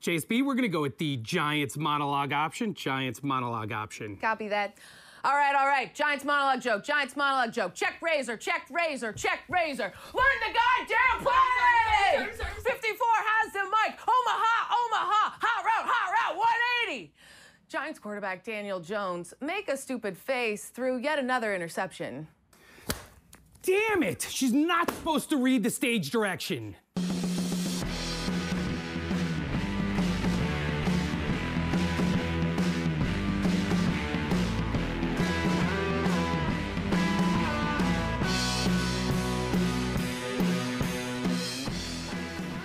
Chase B, we're going to go with the Giants monologue option. Giants monologue option. Copy that. All right. Giants monologue joke. Giants monologue joke. Check razor, check razor, check razor. Learn the goddamn play! 54 has the mic. Omaha. Hot route, 180. Giants quarterback Daniel Jones make a stupid face through yet another interception. Damn it! She's not supposed to read the stage direction.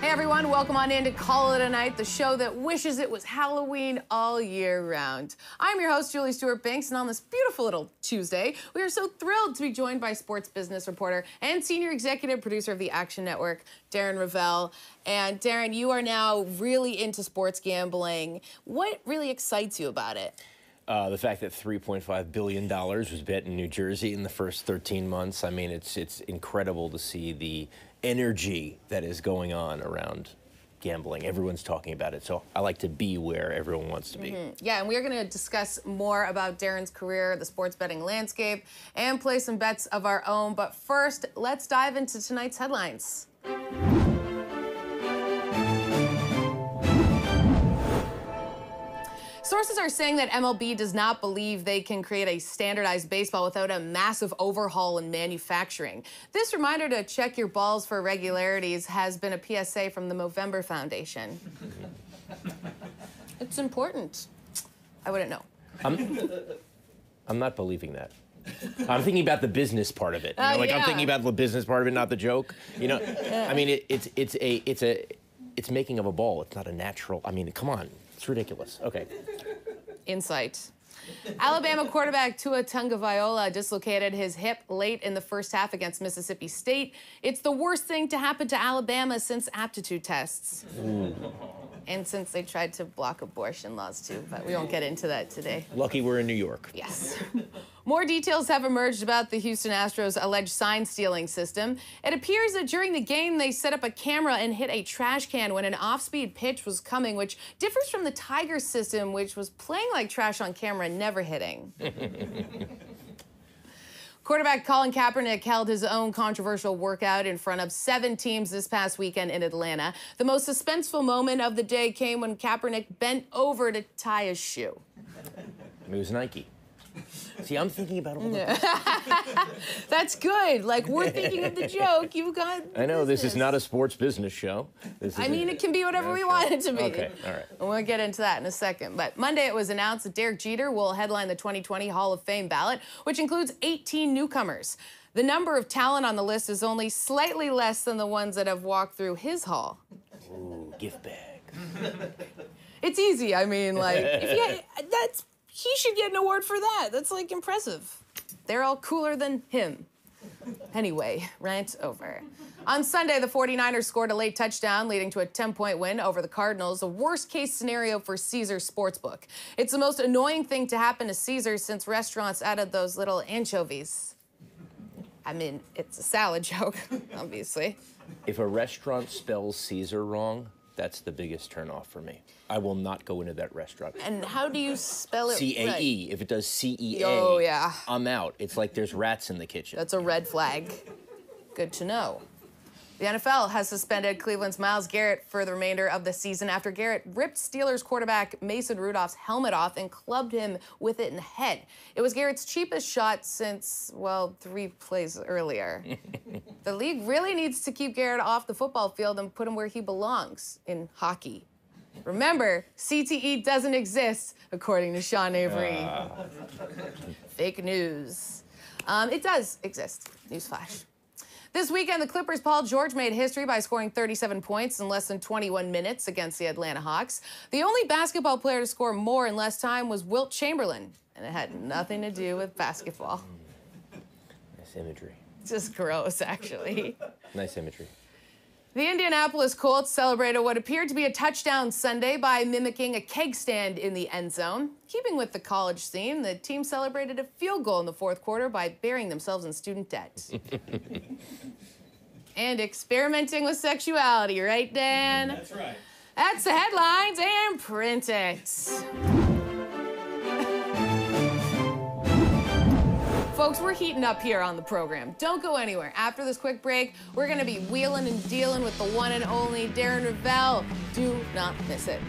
Hey everyone, welcome on in to Call It a Night, the show that wishes it was Halloween all year round. I'm your host, Julie Stewart-Binks, and on this beautiful little Tuesday, we are so thrilled to be joined by sports business reporter and senior executive producer of the Action Network, Darren Rovell. And Darren, you are now really into sports gambling. What really excites you about it? The fact that $3.5 billion was bet in New Jersey in the first 13 months. I mean, it's incredible to see the energy that is going on around gambling. Everyone's talking about it, so I like to be where everyone wants to be. Yeah, and we're going to discuss more about Darren's career, the sports betting landscape, and play some bets of our own. But first, let's dive into tonight's headlines. Sources are saying that MLB does not believe they can create a standardized baseball without a massive overhaul in manufacturing. This reminder to check your balls for irregularities has been a PSA from the Movember Foundation. It's important. I wouldn't know. I'm not believing that. I'm thinking about the business part of it. You know, like, yeah. I'm thinking about the business part of it, not the joke. You know, I mean, it's making of a ball. It's not a natural. I mean, come on. It's ridiculous. Okay. Insight. Alabama quarterback Tua Tagovailoa dislocated his hip late in the first half against Mississippi State. It's the worst thing to happen to Alabama since aptitude tests. Ooh. And since they tried to block abortion laws, too, but we won't get into that today. Lucky we're in New York. Yes. More details have emerged about the Houston Astros' alleged sign-stealing system. It appears that during the game, they set up a camera and hit a trash can when an off-speed pitch was coming, which differs from the Tigers system, which was playing like trash on camera and never hitting. Quarterback Colin Kaepernick held his own controversial workout in front of 7 teams this past weekend in Atlanta. The most suspenseful moment of the day came when Kaepernick bent over to tie his shoe. It was Nike. See, I'm thinking about all the That's good. Like, we're thinking of the joke. You've got I know, business. This is not a sports business show. I mean, it can be whatever we want it to be. Okay, all right. And we'll get into that in a second. But Monday it was announced that Derek Jeter will headline the 2020 Hall of Fame ballot, which includes 18 newcomers. The number of talent on the list is only slightly less than the ones that have walked through his hall. Ooh, gift bag. It's easy. I mean, like, he should get an award for that. That's, like, impressive. They're all cooler than him. Anyway, rant over. On Sunday, the 49ers scored a late touchdown, leading to a 10-point win over the Cardinals, a worst-case scenario for Caesars Sportsbook. It's the most annoying thing to happen to Caesars since restaurants added those little anchovies. I mean, it's a salad joke, obviously. If a restaurant spells Caesar wrong, that's the biggest turnoff for me. I will not go into that restaurant. And how do you spell it? C-A-E. Right? If it does C-E-A, oh, yeah. I'm out. It's like there's rats in the kitchen. That's a red flag. Good to know. The NFL has suspended Cleveland's Myles Garrett for the remainder of the season after Garrett ripped Steelers quarterback Mason Rudolph's helmet off and clubbed him with it in the head. It was Garrett's cheapest shot since, well, 3 plays earlier. The league really needs to keep Garrett off the football field and put him where he belongs, in hockey. Remember, CTE doesn't exist, according to Sean Avery. Fake news. It does exist. Newsflash. This weekend, the Clippers' Paul George made history by scoring 37 points in less than 21 minutes against the Atlanta Hawks. The only basketball player to score more in less time was Wilt Chamberlain, and it had nothing to do with basketball. Nice imagery. Just gross, actually. Nice imagery. The Indianapolis Colts celebrated what appeared to be a touchdown Sunday by mimicking a keg stand in the end zone. Keeping with the college theme, the team celebrated a field goal in the fourth quarter by burying themselves in student debt. And experimenting with sexuality, right, Dan? That's right. That's the headlines, and print it. Folks, we're heating up here on the program. Don't go anywhere. After this quick break, we're going to be wheeling and dealing with the one and only Darren Rovell. Do not miss it.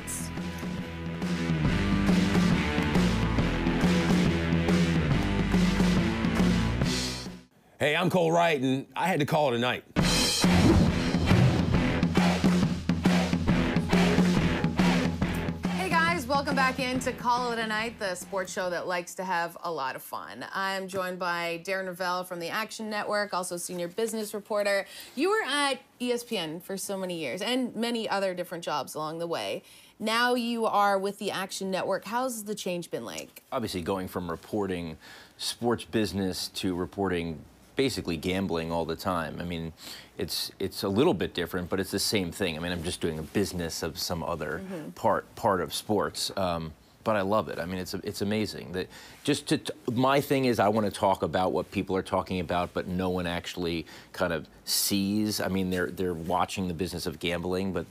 Hey, I'm Cole Wright, and I had to call it a night. Hey guys, welcome back in to Call It a Night, the sports show that likes to have a lot of fun. I'm joined by Darren Rovell from the Action Network, also senior business reporter. You were at ESPN for so many years and many other different jobs along the way. Now you are with the Action Network. How's the change been like? Obviously, going from reporting sports business to reporting basically gambling all the time. I mean, it's a little bit different, but it's the same thing. I mean, I'm just doing a business of some other part of sports, but I love it. I mean, it's amazing that my thing is I want to talk about what people are talking about, but no one actually kind of sees. I mean, they're watching the business of gambling, but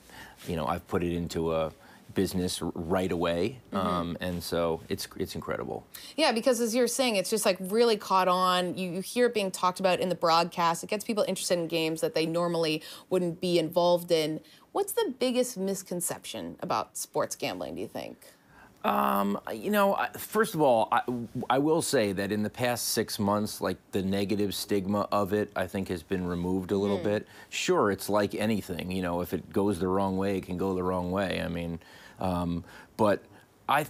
you know, I've put it into a business right away, and so it's incredible. Yeah, because as you're saying, it's just like really caught on. You hear it being talked about in the broadcast. It gets people interested in games that they normally wouldn't be involved in. What's the biggest misconception about sports gambling, do you think? You know, first of all, I will say that in the past 6 months, like the negative stigma of it, I think has been removed a little bit. Sure, it's like anything, you know, if it goes the wrong way, it can go the wrong way. I mean, but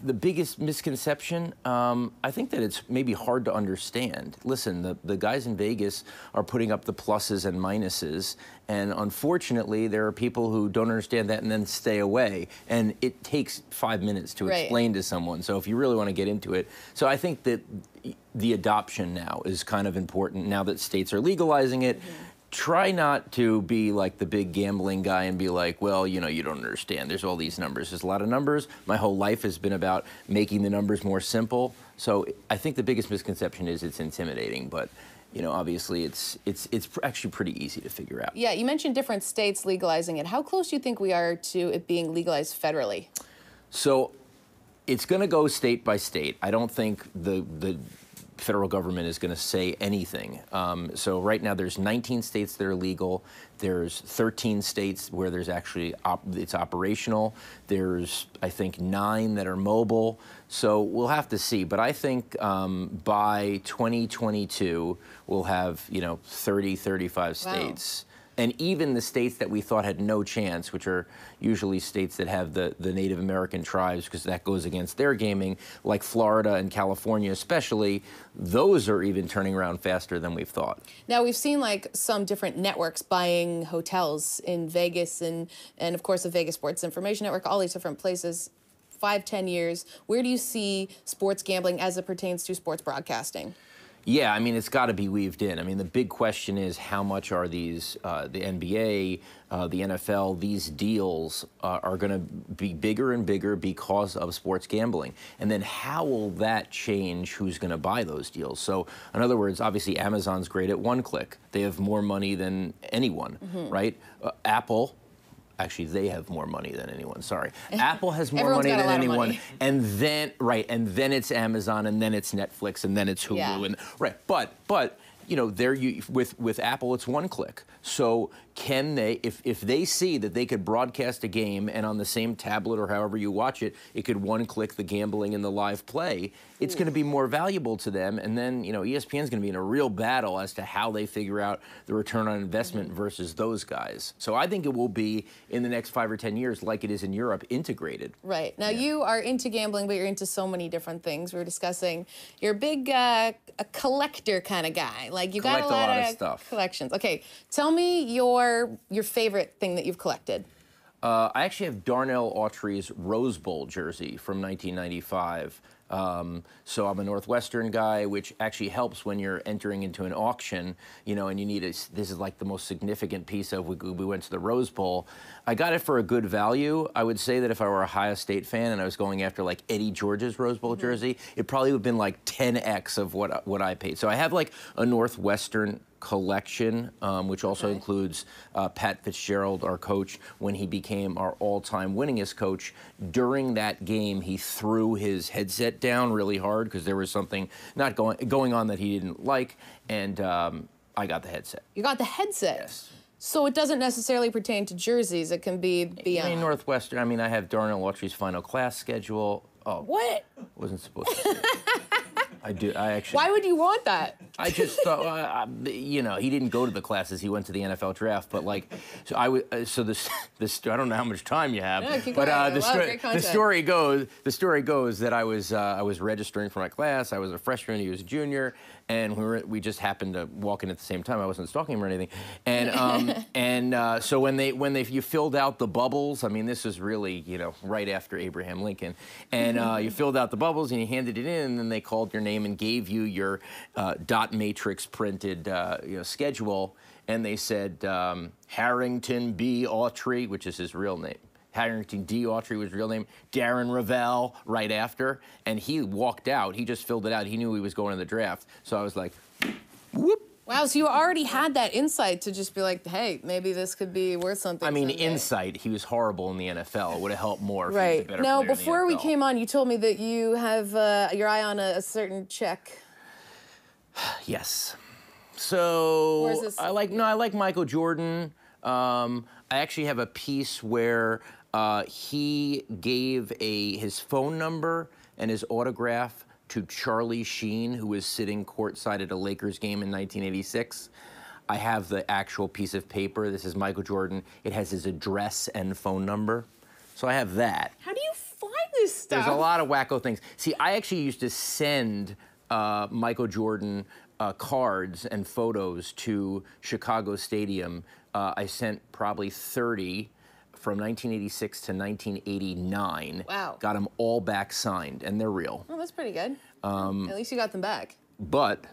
the biggest misconception, I think that it's maybe hard to understand. Listen, the guys in Vegas are putting up the pluses and minuses, and unfortunately, there are people who don't understand that and then stay away. And it takes 5 minutes to explain to someone. So if you really want to get into it, so I think that the adoption now is kind of important. Now that states are legalizing it, try not to be like the big gambling guy and be like, well, you know, you don't understand. There's all these numbers. There's a lot of numbers. My whole life has been about making the numbers more simple. So I think the biggest misconception is it's intimidating, but you know, obviously it's actually pretty easy to figure out. Yeah, you mentioned different states legalizing it. How close do you think we are to it being legalized federally? So it's going to go state by state. I don't think the federal government is going to say anything. So right now there's 19 states that are legal. There's 13 states where there's actually it's operational. There's, I think, 9 that are mobile. So we'll have to see. But I think by 2022 we'll have, you know, 30, 35 states. Wow. And even the states that we thought had no chance, which are usually states that have the Native American tribes, because that goes against their gaming, like Florida and California especially, those are even turning around faster than we've thought. Now, we've seen like some different networks buying hotels in Vegas and of course the Vegas Sports Information Network, all these different places. 5-10 years, where do you see sports gambling as it pertains to sports broadcasting? Yeah, I mean, it's got to be weaved in. I mean, the big question is how much are these, the NBA, the NFL, these deals are going to be bigger and bigger because of sports gambling? And then how will that change who's going to buy those deals? So, in other words, obviously Amazon's great at one click. They have more money than anyone, right? Apple. Actually, they have more money than anyone. Sorry, Apple has more money than anyone, and then it's Amazon, and then it's Netflix, and then it's Hulu, and but you know, with Apple, it's one click. So can they, if they see that they could broadcast a game and on the same tablet or however you watch it, it could one click the gambling and the live play, it's going to be more valuable to them. And then, you know, ESPN's going to be in a real battle as to how they figure out the return on investment versus those guys. So I think it will be in the next 5 or 10 years, like it is in Europe, integrated. Right. Now you are into gambling, but you're into so many different things. We were discussing you're a big a collector kind of guy. Like you got a lot of stuff. Collections. Okay, tell me your favorite thing that you've collected. I actually have Darnell Autry's Rose Bowl jersey from 1995. So I'm a Northwestern guy, which actually helps when you're entering into an auction, you know, and you need this is like the most significant piece of, we went to the Rose Bowl. I got it for a good value. I would say that if I were a Ohio State fan and I was going after like Eddie George's Rose Bowl jersey, it probably would have been like 10x of what I paid. So I have like a Northwestern collection, which also includes Pat Fitzgerald, our coach, when he became our all-time winningest coach. During that game, he threw his headset down really hard because there was something not going on that he didn't like, and I got the headset. You got the headset? Yes. So it doesn't necessarily pertain to jerseys. It can be beyond. I mean, Northwestern. I mean, I have Darnell Autry's final class schedule. Oh, what? Wasn't supposed to. Say I do. I actually. Why would you want that? I just thought, you know, he didn't go to the classes. He went to the NFL draft. But like, so I would. So this. I don't know how much time you have. No, keep but going. the story goes that I was registering for my class. I was a freshman. He was a junior, and we just happened to walk in at the same time. I wasn't stalking him or anything. And so when you filled out the bubbles, I mean, this was really, you know, right after Abraham Lincoln, and you filled out the bubbles and you handed it in, and then they called your name and gave you your dot matrix printed schedule, and they said Harrington B. Autry, which is his real name. Harrington D. Autry was his real name. Darren Rovell right after, and he walked out. He just filled it out. He knew he was going to the draft, so I was like, whoop. Wow, so you already had that insight to just be like, hey, maybe this could be worth something. I mean, someday. Insight. He was horrible in the NFL. It would have helped more if he Right. was a better Now, player in the before we NFL. came on, you told me that you have your eye on a certain check. Yes. So Or is this- I like Michael Jordan. I actually have a piece where he gave his phone number and his autograph to Charlie Sheen, who was sitting courtside at a Lakers game in 1986. I have the actual piece of paper. This is Michael Jordan. It has his address and phone number. So I have that. How do you find this stuff? There's a lot of wacko things. See, I actually used to send Michael Jordan cards and photos to Chicago Stadium. I sent probably 30 from 1986 to 1989. Wow. Got them all back signed, and they're real. Oh, that's pretty good. At least you got them back. But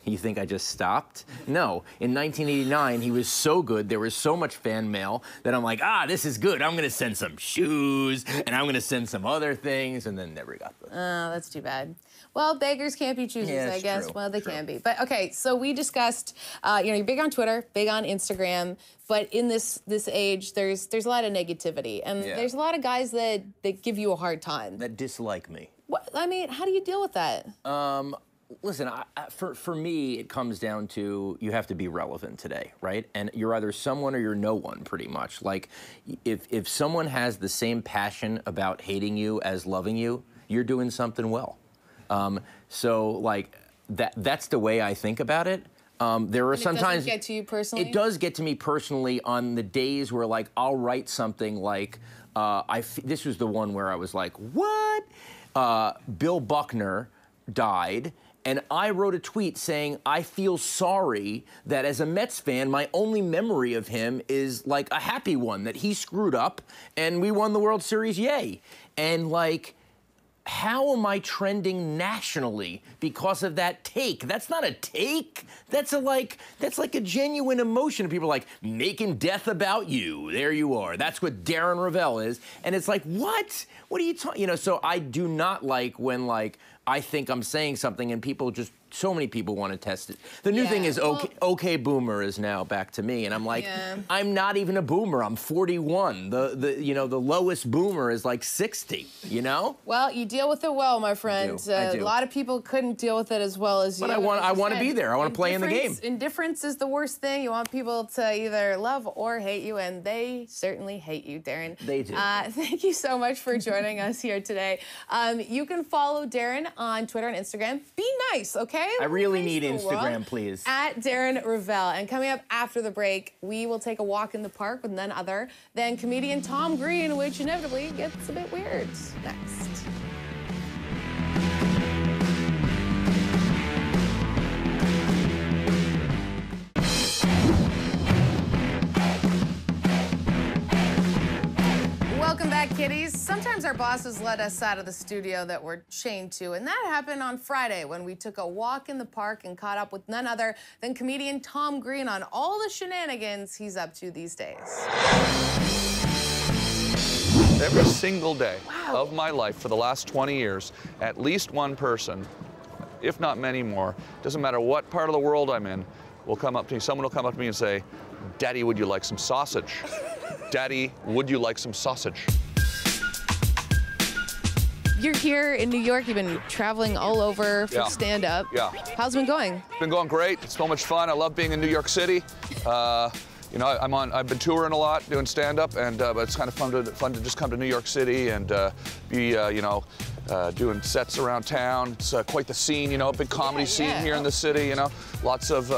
you think I just stopped? No. In 1989, he was so good, there was so much fan mail that I'm like, this is good. I'm going to send some shoes, and I'm going to send some other things, and then never got them. Oh, that's too bad. Well, beggars can't be choosers, Yeah, I guess. true. Well, they True. can be. But okay, so we discussed, you're big on Twitter, big on Instagram, but in this age, there's a lot of negativity, and Yeah. there's a lot of guys that give you a hard time. That dislike me. What, I mean, how do you deal with that? Listen, for me, it comes down to you have to be relevant today, right? And you're either someone or you're no one, pretty much. Like, if someone has the same passion about hating you as loving you, you're doing something well. So, like, that's the way I think about it. There are sometimes it doesn't get to you personally? It does get to me personally on the days where, like, I'll write something like, this was the one where I was like, what? Bill Buckner died, and I wrote a tweet saying, I feel sorry that as a Mets fan, my only memory of him is like a happy one, that he screwed up and we won the World Series, yay. And like, how am I trending nationally because of that take? That's not a take. That's like a genuine emotion. People are like, making death about you. There you are. That's what Darren Rovell is. And it's like, what? What are you talking? You know, so I do not like when, like, I think I'm saying something and people just, so many people want to test it. The new thing is okay boomer is now back to me, and I'm like, I'm not even a boomer. I'm 41. The lowest boomer is like 60, you know? Well, you deal with it well, my friend. I do. A lot of people couldn't deal with it as well as you. But I want to be there. I want to play in the game. Indifference is the worst thing. You want people to either love or hate you, and they certainly hate you, Darren. They do. Thank you so much for joining us here today. You can follow Darren on Twitter and Instagram. Be nice, okay? I really need Nice to the Instagram, world. please. At Darren Rovell. And coming up after the break, we will take a walk in the park with none other than comedian Tom Green, which inevitably gets a bit weird. Next. Welcome Welcome back, kiddies. Sometimes our bosses let us out of the studio that we're chained to, and that happened on Friday when we took a walk in the park and caught up with none other than comedian Tom Green on all the shenanigans he's up to these days. Every single day of my life for the last 20 years, at least one person, if not many more, doesn't matter what part of the world I'm in, will come up to me, someone will come up to me and say, "Daddy, would you like some sausage? Daddy, would you like some sausage?" You're here in New York. You've been traveling all over for stand-up. Yeah. How's it been going? It's been going great. It's so much fun. I love being in New York City. You know, I've been touring a lot, doing stand-up, and but it's kind of fun to just come to New York City and be, you know, doing sets around town. It's quite the scene, you know, big comedy scene here in the city, you know. Lots of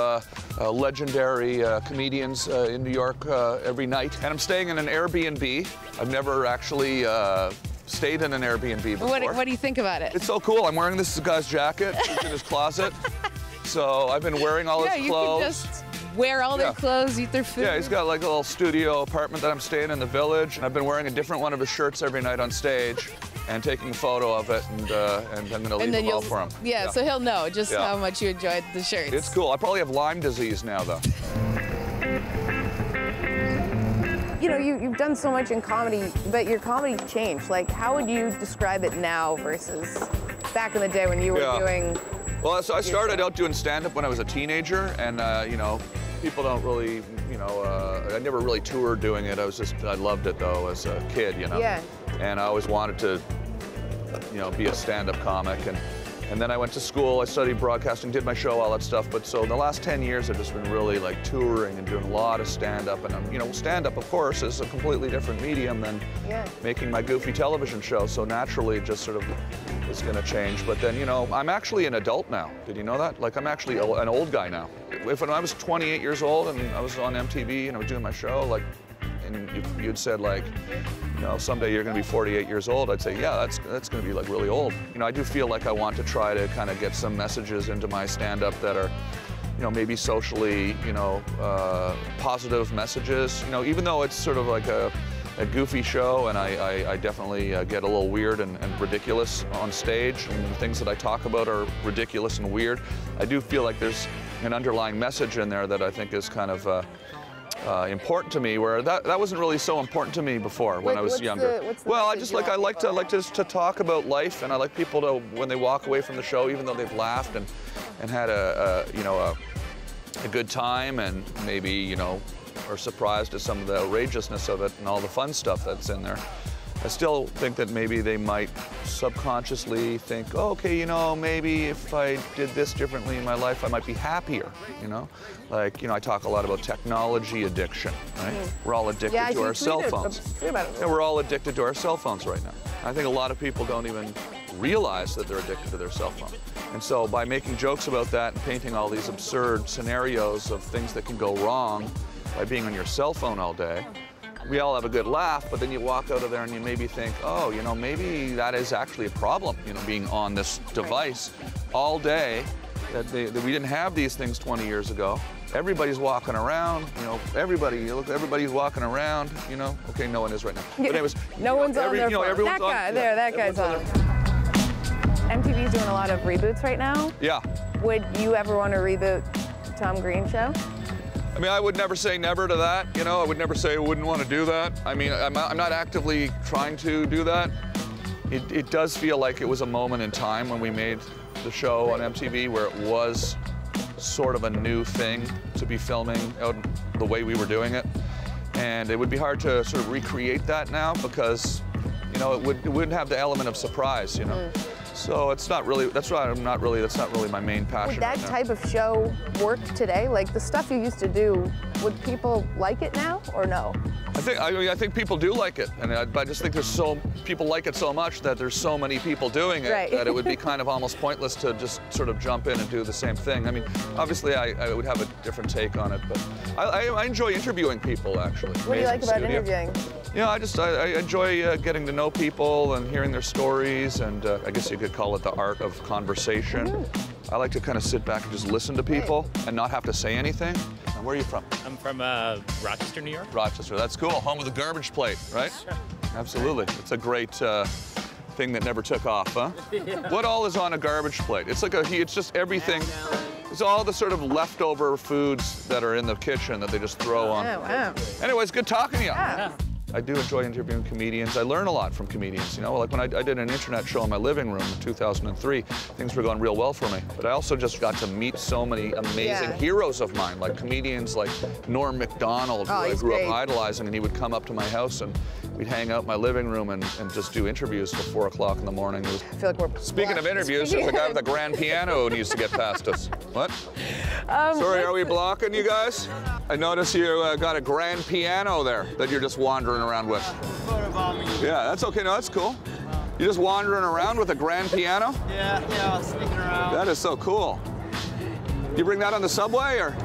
legendary comedians in New York every night. And I'm staying in an Airbnb. I've never actually stayed in an Airbnb before. What do you think about it? It's so cool. I'm wearing this guy's jacket. It's in his closet. So I've been wearing all his clothes. You can just wear all their clothes, eat their food. Yeah, he's got like a little studio apartment that I'm staying in the Village. And I've been wearing a different one of his shirts every night on stage and taking a photo of it, and I'm going to leave a all for him. Yeah, so he'll know just how much you enjoyed the shirts. It's cool. I probably have Lyme disease now, though. You know, you've done so much in comedy, but your comedy changed. Like, how would you describe it now versus back in the day when you were doing... Well, so I started out doing stand-up when I was a teenager, and, you know, people don't really, you know, I never really toured doing it. I loved it, though, as a kid, you know. Yeah. And I always wanted to, you know, be a stand-up comic. And then I went to school, I studied broadcasting, did my show, all that stuff. But so in the last 10 years, I've just been really like touring and doing a lot of stand-up. And, you know, stand-up, of course, is a completely different medium than making my goofy television show. So naturally, it just sort of is going to change. But then, you know, I'm actually an adult now. Did you know that? Like, I'm actually an old guy now. When I was 28 years old and I was on MTV and I was doing my show, like, and you'd said, like, you know, someday you're going to be 48 years old, I'd say, yeah, that's going to be like really old. You know, I do feel like I want to try to kind of get some messages into my stand-up that are, you know, maybe socially, you know, positive messages. You know, even though it's sort of like a goofy show, and I definitely get a little weird and ridiculous on stage, and the things that I talk about are ridiculous and weird. I do feel like there's an underlying message in there that I think is kind of important to me, where that wasn't really so important to me before when I was younger. Well, I like to talk about life, and I like people to, when they walk away from the show, even though they've laughed and had you know, a good time, and maybe, you know, are surprised at some of the outrageousness of it and all the fun stuff that's in there. I still think that maybe they might subconsciously think, oh, okay, you know, maybe if I did this differently in my life, I might be happier, you know? Like, you know, I talk a lot about technology addiction, right? We're all addicted to our cell phones. Yeah, we're all addicted to our cell phones right now. I think a lot of people don't even realize that they're addicted to their cell phone. And so by making jokes about that and painting all these absurd scenarios of things that can go wrong by being on your cell phone all day, we all have a good laugh, but then you walk out of there and you maybe think, oh, you know, maybe that is actually a problem, you know, being on this device all day, that we didn't have these things 20 years ago. Everybody's walking around, you know, everybody's walking around, you know. Okay, no one is right now. But anyways, no one's on their phone. Everyone's that guy, there, that guy's on. MTV's doing a lot of reboots right now. Yeah. Would you ever want to reboot the Tom Green show? I mean, I would never say never to that, you know. I would never say I wouldn't want to do that. I mean, I'm not actively trying to do that. It does feel like it was a moment in time when we made the show on MTV where it was sort of a new thing to be filming out the way we were doing it. And it would be hard to sort of recreate that now because, you know, it wouldn't have the element of surprise, you know. So it's not really, that's not really my main passion. Would that type of show work today? Like the stuff you used to do, would people like it now or no? I think people do like it, and I just think people like it so much that there's so many people doing it that it would be kind of almost pointless to just sort of jump in and do the same thing. I mean, obviously I would have a different take on it, but I enjoy interviewing people actually. What do you like about interviewing? Yeah, I enjoy getting to know people and hearing their stories, and I guess you could call it the art of conversation. I like to kind of sit back and just listen to people and not have to say anything. And where are you from? I'm from Rochester, New York. Rochester, that's cool. Home of the garbage plate, right? Absolutely. It's a great thing that never took off, huh? What all is on a garbage plate? It's like it's just everything. It's all the sort of leftover foods that are in the kitchen that they just throw on. Oh, wow. Anyways, good talking to you. Yeah. I do enjoy interviewing comedians. I learn a lot from comedians, you know? Like when I did an internet show in my living room in 2003, things were going real well for me. But I also just got to meet so many amazing heroes of mine, like comedians like Norm Macdonald, who I grew up idolizing, and he would come up to my house and we'd hang out in my living room and just do interviews till 4 o'clock in the morning. I feel like we're Speaking of interviews, there's a guy with a grand piano who needs to get past us. What? Sorry, are we blocking you guys? I notice you got a grand piano there that you're just wandering around with. Yeah, that's okay. No, that's cool. You're just wandering around with a grand piano? Yeah, I was sneaking around. That is so cool. You bring that on the subway, or?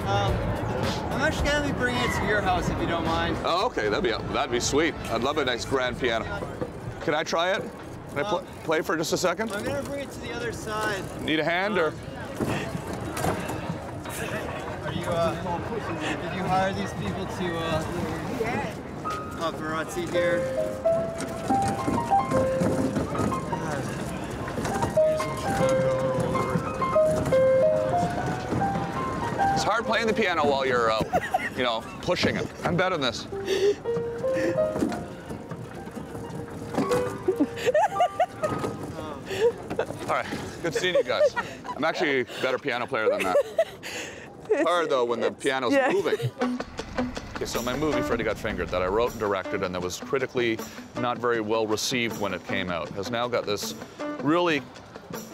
I'm actually gonna be bringing it to your house if you don't mind. Oh, okay, that'd be sweet. I'd love a nice grand piano. Can I try it? Can I play for just a second? I'm gonna bring it to the other side. Need a hand, or? Are you, did you hire these people to, paparazzi here? It's hard playing the piano while you're, you know, pushing it. I'm better than this. All right, good seeing you guys. I'm actually a better piano player than that. It's hard, though, when the piano's moving. Okay, so my movie, Freddy Got Fingered, that I wrote and directed and that was critically not very well received when it came out, has now got this really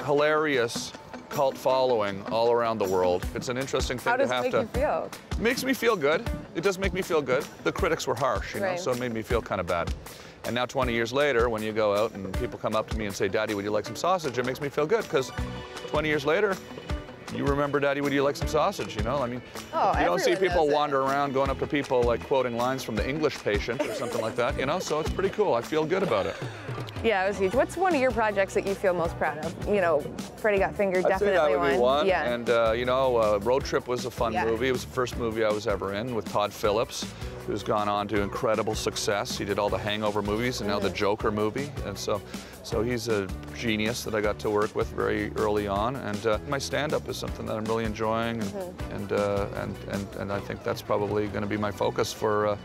hilarious cult following all around the world. It's an interesting thing to have to... How does it make you feel? It makes me feel good. It does make me feel good. The critics were harsh, you know, so it made me feel kind of bad. And now 20 years later, when you go out and people come up to me and say, Daddy, would you like some sausage? It makes me feel good, because 20 years later, you remember, Daddy, would you like some sausage, you know? I mean, you don't see people wander around going up to people like quoting lines from The English Patient or something like that, you know? So it's pretty cool. I feel good about it. Yeah, it was huge. What's one of your projects that you feel most proud of? You know, Freddy Got Fingered, definitely that would be one. Yeah. And, you know, Road Trip was a fun movie. It was the first movie I was ever in with Todd Phillips, who's gone on to incredible success. He did all the Hangover movies and now the Joker movie. And so he's a genius that I got to work with very early on. And my stand-up is something that I'm really enjoying. And I think that's probably going to be my focus for,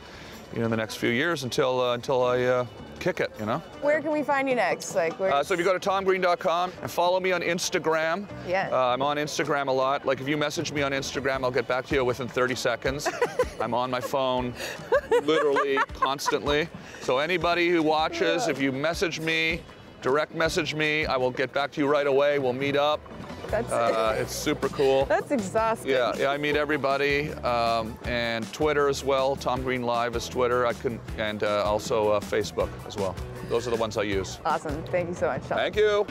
you know, the next few years until I kick it, you know? Where can we find you next? Like, where... So if you go to tomgreen.com and follow me on Instagram. Yeah. I'm on Instagram a lot. Like, if you message me on Instagram, I'll get back to you within 30 seconds. I'm on my phone literally constantly. So anybody who watches, if you message me, direct message me, I will get back to you right away. We'll meet up. It's super cool. That's exhausting. Yeah, I meet everybody, and Twitter as well. Tom Green Live is Twitter. And also Facebook as well. Those are the ones I use. Awesome. Thank you so much, Tom. Thank you.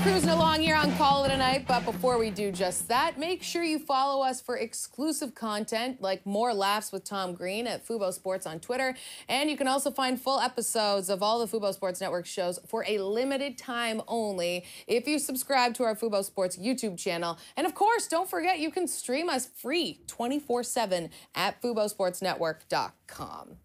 Cruising along here on Call It a Night, but before we do just that, make sure you follow us for exclusive content like More Laughs with Tom Green at Fubo Sports on Twitter. And you can also find full episodes of all the Fubo Sports Network shows for a limited time only if you subscribe to our Fubo Sports YouTube channel. And of course, don't forget you can stream us free 24/7 at fubosportsnetwork.com.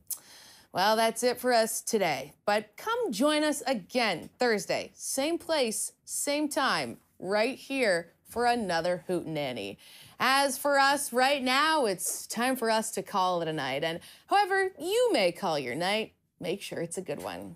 Well, that's it for us today, but come join us again Thursday, same place, same time, right here for another Hootenanny. As for us right now, it's time for us to call it a night, and however you may call your night, make sure it's a good one.